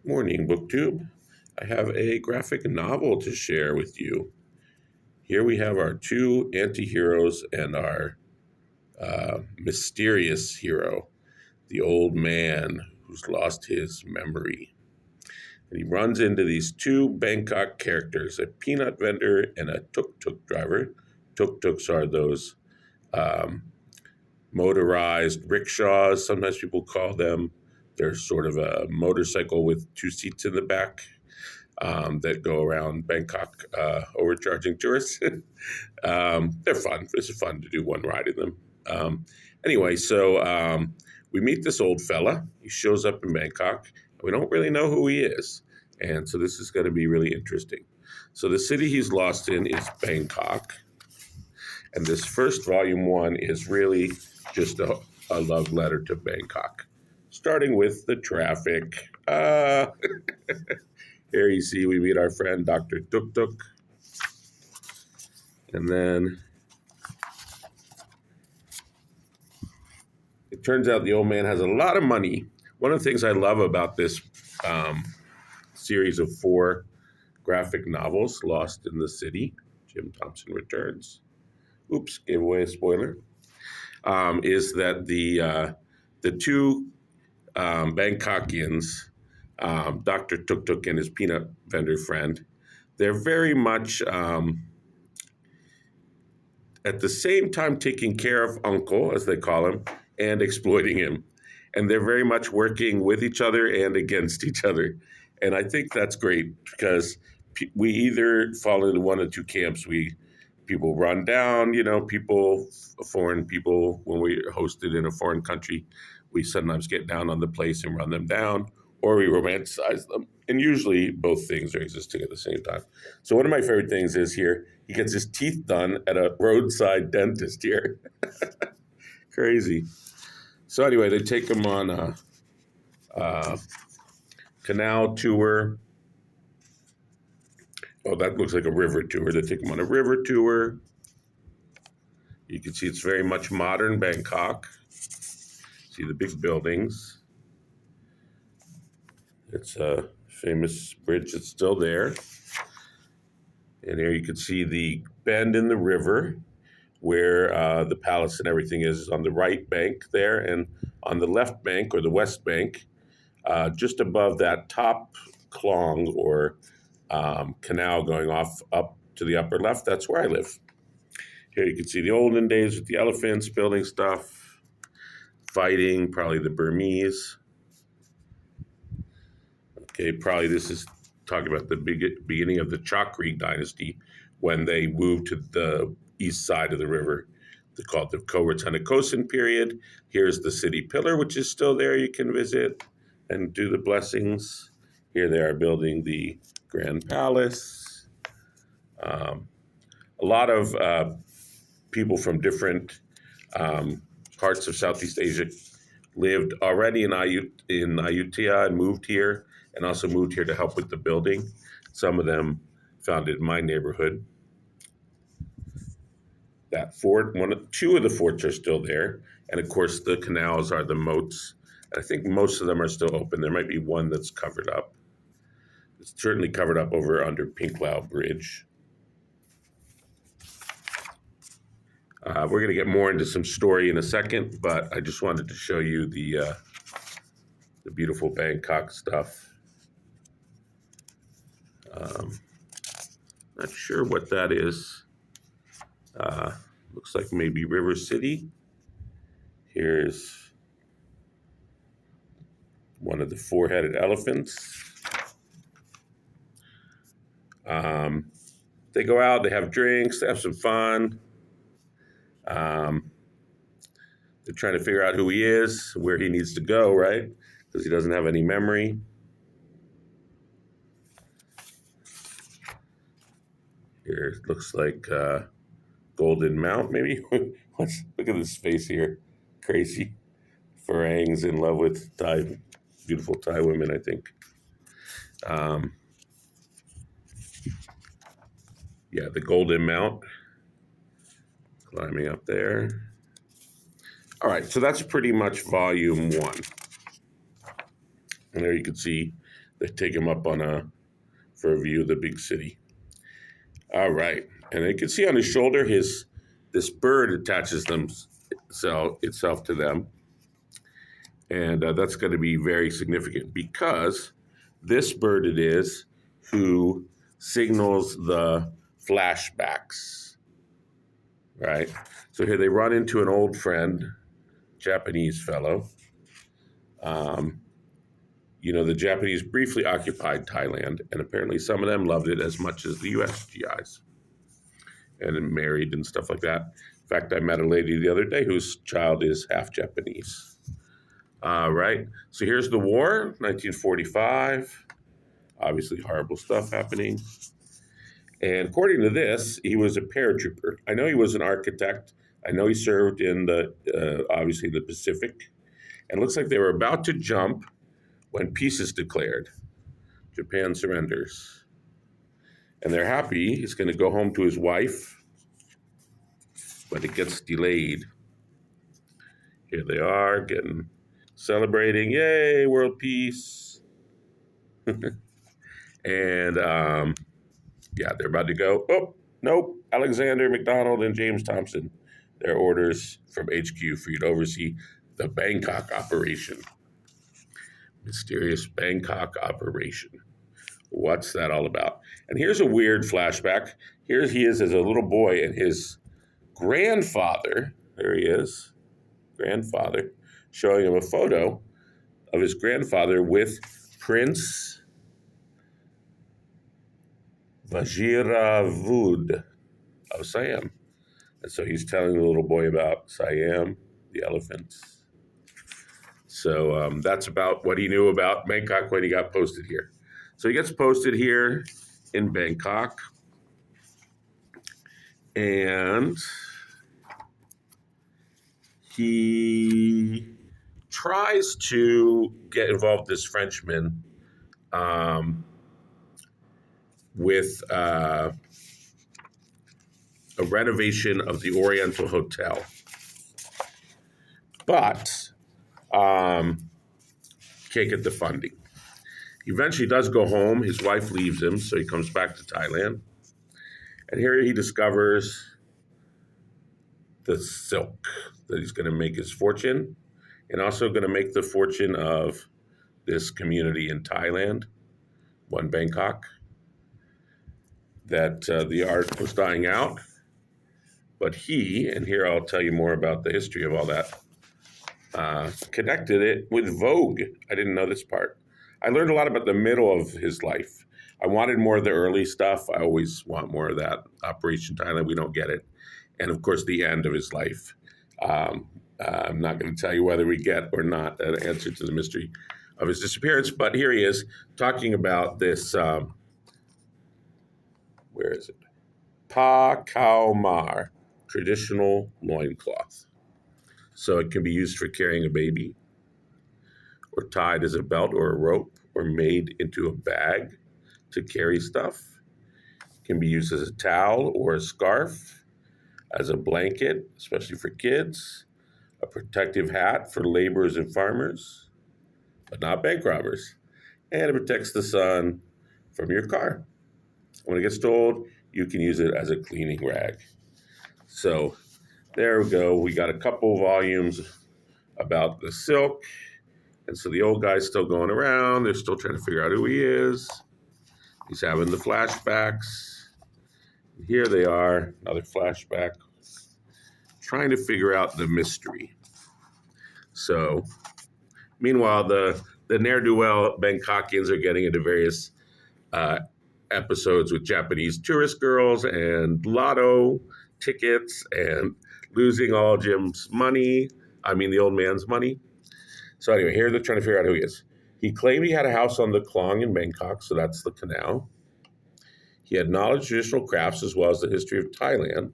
Morning, BookTube. I have a graphic novel to share with you. Here we have our two anti-heroes and our mysterious hero, the old man who's lost his memory. And he runs into these two Bangkok characters, a peanut vendor and a tuk-tuk driver. Tuk-tuks are those um, motorized rickshaws, sometimes people call them. They're sort of a motorcycle with two seats in the back that go around Bangkok overcharging tourists. They're fun. It's fun to do one ride in them. Anyway, so we meet this old fella. He shows up in Bangkok. We don't really know who he is. And so this is going to be really interesting. So the city he's lost in is Bangkok. And this first volume one is really just a love letter to Bangkok, starting with the traffic. Here you see we meet our friend Dr. Tuk Tuk. And then it turns out the old man has a lot of money. One of the things I love about this series of 4 graphic novels, Lost in the City, Jim Thompson Returns. Oops, gave away a spoiler. Is that the two Bangkokians, Dr. Tuk Tuk and his peanut vendor friend, they're very much at the same time taking care of Uncle, as they call him, and exploiting him. And they're very much working with each other and against each other. And I think that's great because we either fall into one of two camps. People run down, foreign people, when we're hosted in a foreign country, we sometimes get down on the place and run them down, or we romanticize them. And usually both things are existing at the same time. So one of my favorite things is here, he gets his teeth done at a roadside dentist here. Crazy. So anyway, they take him on a canal tour. Oh, that looks like a river tour. They take him on a river tour. You can see it's very much modern Bangkok. See the big buildings. It's a famous bridge that's still there. And here you can see the bend in the river where the palace and everything is on the right bank there. And on the left bank or the west bank, just above that top klong or canal going off up to the upper left, that's where I live. Here you can see the olden days with the elephants building stuff, fighting, probably the Burmese. Okay, probably this is talking about the beginning of the Chakri dynasty when they moved to the east side of the river. They call it the Koratanakosin period. Here's the city pillar, which is still there. You can visit and do the blessings. Here they are building the Grand Palace. A lot of people from different parts of Southeast Asia lived already in Ayutthaya and moved here, and also moved here to help with the building. Some of them founded my neighborhood. That fort, two of the forts are still there, and of course the canals are the moats. I think most of them are still open. There might be one that's covered up. It's certainly covered up over under Pink Cloud Bridge. We're going to get more into some story in a second, but I just wanted to show you the beautiful Bangkok stuff. Not sure what that is. Looks like maybe River City. Here's one of the 4-headed elephants. They go out, they have drinks, they have some fun. They're trying to figure out who he is, where he needs to go, right? Because he doesn't have any memory. Here it looks like Golden Mount, maybe. Look at this face here. Crazy. Farang's in love with beautiful Thai women, I think. Yeah, the Golden Mount. Climbing up there. All right, so that's pretty much volume 1. And there you can see they take him up for a view of the big city. All right. And you can see on his shoulder, this bird attaches itself to them. And that's going to be very significant because this bird it is who signals the flashbacks, right? So here they run into an old friend, Japanese fellow. The Japanese briefly occupied Thailand, and apparently some of them loved it as much as the U.S. GIs and married and stuff like that. In fact, I met a lady the other day whose child is half Japanese. Right. So here's the war, 1945. Obviously horrible stuff happening. And according to this, he was a paratrooper. I know he was an architect. I know he served in obviously the Pacific. And it looks like they were about to jump when peace is declared. Japan surrenders. And they're happy. He's going to go home to his wife, but it gets delayed. Here they are celebrating, yay, world peace. And they're about to go. Oh, nope. Alexander McDonald and James Thompson. Their orders from HQ for you to oversee the Bangkok operation. Mysterious Bangkok operation. What's that all about? And here's a weird flashback. Here he is as a little boy, and his grandfather, there he is, grandfather, showing him a photo of his grandfather with Prince Vajiravud of Siam. And so he's telling the little boy about Siam, the elephants. So that's about what he knew about Bangkok when he got posted here. So he gets posted here in Bangkok. And he tries to get involved, this Frenchman, with a renovation of the Oriental Hotel. But can't get the funding. He eventually does go home. His wife leaves him, so he comes back to Thailand. And here he discovers the silk, that he's going to make his fortune, and also going to make the fortune of this community in Thailand, one Bangkok, that the art was dying out. But and here I'll tell you more about the history of all that, connected it with Vogue. I didn't know this part. I learned a lot about the middle of his life. I wanted more of the early stuff. I always want more of that. Operation Thailand, we don't get it. And of course, the end of his life. I'm not going to tell you whether we get or not an answer to the mystery of his disappearance, but here he is talking about this, where is it? Pa Khao Mar, traditional loincloth. So it can be used for carrying a baby, or tied as a belt or a rope, or made into a bag to carry stuff. It can be used as a towel or a scarf, as a blanket, especially for kids, a protective hat for laborers and farmers, but not bank robbers. And it protects the sun from your car. When it gets old, you can use it as a cleaning rag. So there we go. We got a couple volumes about the silk. And so the old guy's still going around. They're still trying to figure out who he is. He's having the flashbacks. And here they are, another flashback, trying to figure out the mystery. So meanwhile, the ne'er-do-well Bangkokians are getting into various episodes with Japanese tourist girls and lotto tickets and losing all Jim's money. I mean, the old man's money. So anyway, here they're trying to figure out who he is. He claimed he had a house on the Klong in Bangkok, so that's the canal. He had knowledge of traditional crafts as well as the history of Thailand.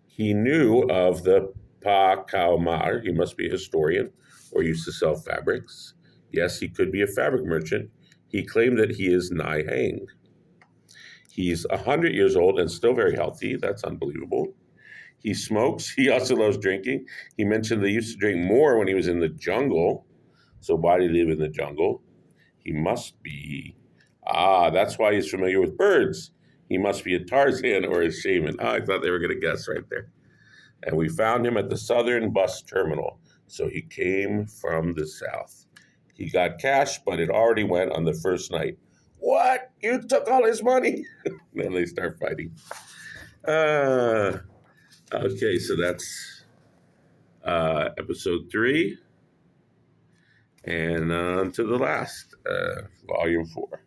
He knew of the Pa Khao Mar. He must be a historian or used to sell fabrics. Yes, he could be a fabric merchant. He claimed that he is Nai Hang. He's 100 years old and still very healthy. That's unbelievable. He smokes. He also loves drinking. He mentioned they used to drink more when he was in the jungle. So why did he live in the jungle? He must be. Ah, that's why he's familiar with birds. He must be a Tarzan or a shaman. Oh, I thought they were going to guess right there. And we found him at the southern bus terminal. So he came from the south. He got cash, but it already went on the first night. What? You took all his money? Then they start fighting. Okay, so that's episode 3. And on to the last, volume 4.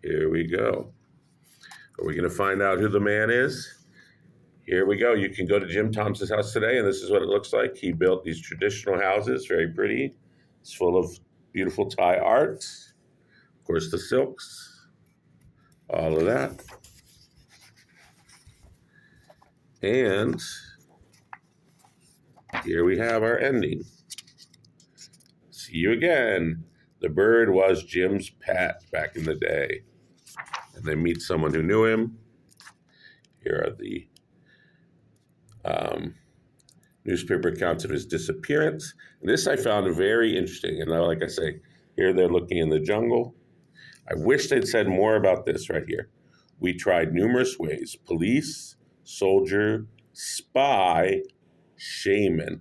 Here we go. Are we going to find out who the man is? Here we go. You can go to Jim Thompson's house today, and this is what it looks like. He built these traditional houses, very pretty. It's full of beautiful Thai art. Of course, the silks, all of that. And here we have our ending. See you again. The bird was Jim's pet back in the day. And they meet someone who knew him. Here are the newspaper accounts of his disappearance. And this I found very interesting. And like I say, here they're looking in the jungle. I wish they'd said more about this right here. We tried numerous ways: police, soldier, spy, shaman.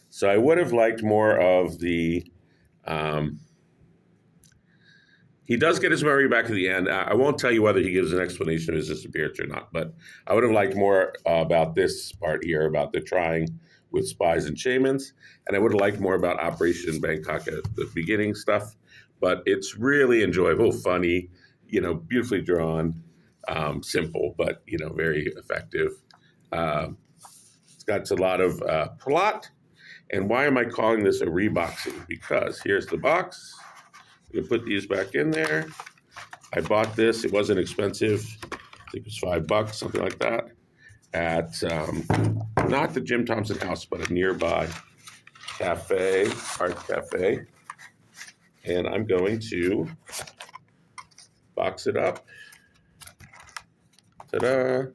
So I would have liked more of the he does get his memory back at the end. I won't tell you whether he gives an explanation of his disappearance or not, but I would have liked more about this part here, about the trying with spies and shamans. And I would have liked more about Operation Bangkok at the beginning stuff. But it's really enjoyable, funny, beautifully drawn, simple, but, very effective. It's got a lot of plot. And why am I calling this a reboxing? Because here's the box. I'm going to put these back in there. I bought this. It wasn't expensive. I think it was $5, something like that, at not the Jim Thompson house, but a nearby cafe, art cafe. And I'm going to box it up. Ta-da. I'm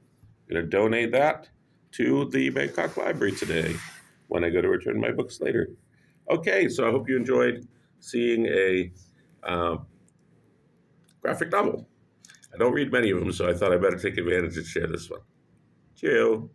going to donate that to the Bangkok Library today when I go to return my books later. Okay, so I hope you enjoyed seeing a graphic novel. I don't read many of them, so I thought I better take advantage and share this one. Cheerio.